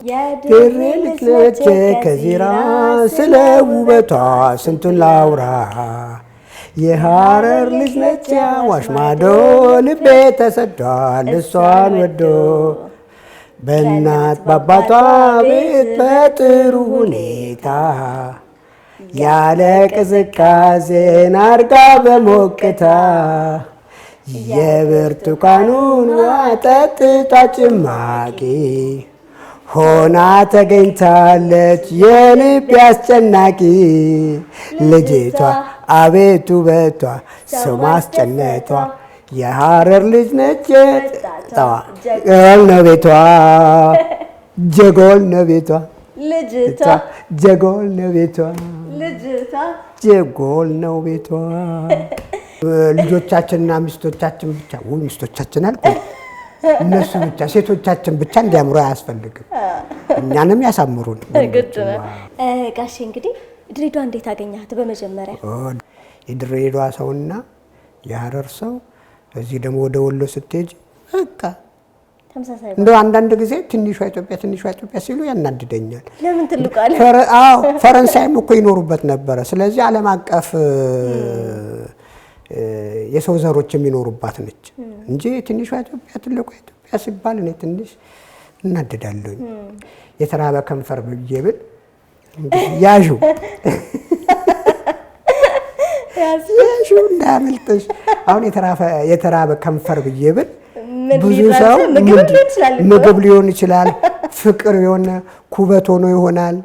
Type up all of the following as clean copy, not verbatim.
የድሬ ልጅ ነች ከዚራ ስለ ውበቷ ስንቱን ላውራ የሐረር ልጅ ነች አዋሽ ማዶ ልቤ ተሰዷል እሷን ወዶ በእናት ባባቷ ቤት በጥሩ ሁኔታ ያለ ቅዝቃዜን አርጋ በሞቅታ የብርቱካኑን ጠጥታ ጭማቂ ሆና ተገኝታለች የልብ አስጨናቂ ልጅቷ አቤት ውበቷ ሰው ማስጨነቷ የሐረር ልጅ ነች ጀጎል ነው ቤቷ ጀጎል ነው ቤቷ ልጅቷ ጀጎል ነው ቤቷ ልጅቷ ጀጎል ነው ቤቷ ልጆቻችንና ሚስቶቻችን ብቻ ወይ ሚስቶቻችን አልኩ እነሱ ብቻ ሴቶቻችን ብቻ እንዲያምሩ አያስፈልግም እኛንም ያሳምሩን ግድ ነው ጋሼ እንግዲህ ድሬዳዋ እንዴት አገኛት በመጀመሪያ የድሬዳዋ ሰውና የሐረር ሰው እዚህ ደግሞ ወደ ወሎ ስትሄጂ በቃ ተመሳሳይ እንደው አንዳንድ ጊዜ ትንሿ ኢትዮጵያ ሲሉ ያናድደኛል ለምን ትልቃለ ፈረንሳይም እኮ ይኖሩበት ነበረ ስለዚህ ዓለም አቀፍ የሰው ዘሮች የሚኖሩባት ነች እንጂ ትንሿ ኢትዮጵያ ትልቋ ኢትዮጵያ ሲባል እኔ ትንሽ እናደዳለሁ የተራበ ከንፈር ብዬብል ያዡ እንዳመልጥሽ አሁን የተራበ ከንፈር ብዬብል ብዙ ሰው ምግብ ሊሆን ይችላል ፍቅር የሆነ ኩበት ሆኖ ይሆናል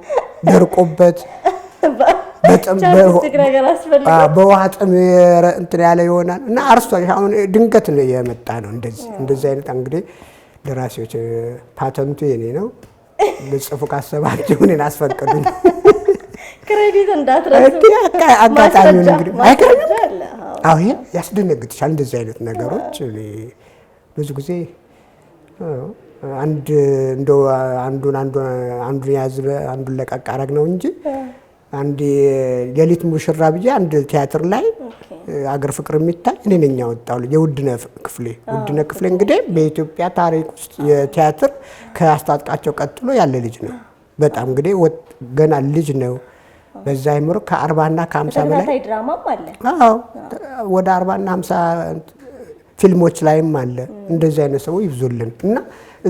ደርቆበት በውሃ ጥም እንትን ያለ ይሆናል እና አርስቷ አሁን ድንገት ነው የመጣ ነው እንደዚህ አይነት እንግዲህ ደራሲዎች ፓተንቱ የኔ ነው ልጽፉ ካሰባችሁ እኔን አስፈቅዱኝ ክሬዲት እንዳትረሱ አጋጣሚ እንግዲህ አይከረም አዎ ያስደነግጥሻል እንደዚህ አይነት ነገሮች ብዙ ጊዜ እንደው አንዱን ያዝ አንዱን ለቀቅ አረግ ነው እንጂ አንድ የሌሊት ሙሽራ ብዬ አንድ ቲያትር ላይ አገር ፍቅር የሚታይ እኔ ነኝ ያወጣው የውድነህ ክፍሌ እንግዲህ በኢትዮጵያ ታሪክ ውስጥ የቲያትር ከአስታጥቃቸው ቀጥሎ ያለ ልጅ ነው በጣም እንግዲህ ገና ልጅ ነው በዛ አይምሮ ከ40 እና ከ50 በላይ ድራማም አለ አዎ ወደ 40 እና 50 ፊልሞች ላይም አለ እንደዚህ አይነት ሰው ይብዙልን እና